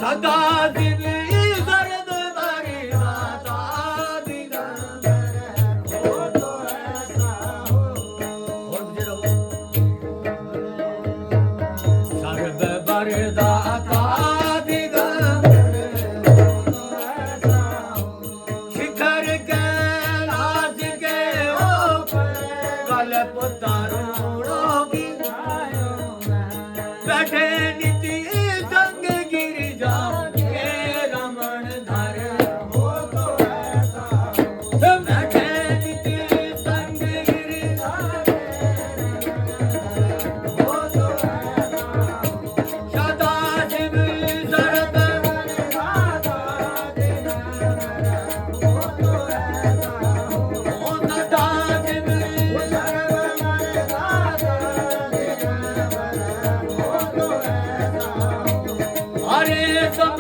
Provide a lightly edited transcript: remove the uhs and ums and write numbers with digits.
सदा दिली सरद भरी दाता दिगंबर हो तो ऐसा हो। और मुझे रहो सर्व बर दाता दिगंबर हो तो ऐसा हो। शिखर के राज के ऊपर गल पुतारों की बैठे नीति संग गिर जाके रमण धर हो तो ऐसा हो। बैठे नीति संग गिर जाके हो तो ऐसा हो। सदा शिव शरद दाता दिगंबर हो तो ऐसा हो। सदा शिव शरद दाता दिगंबर हो तो ऐसा हो। अरे सब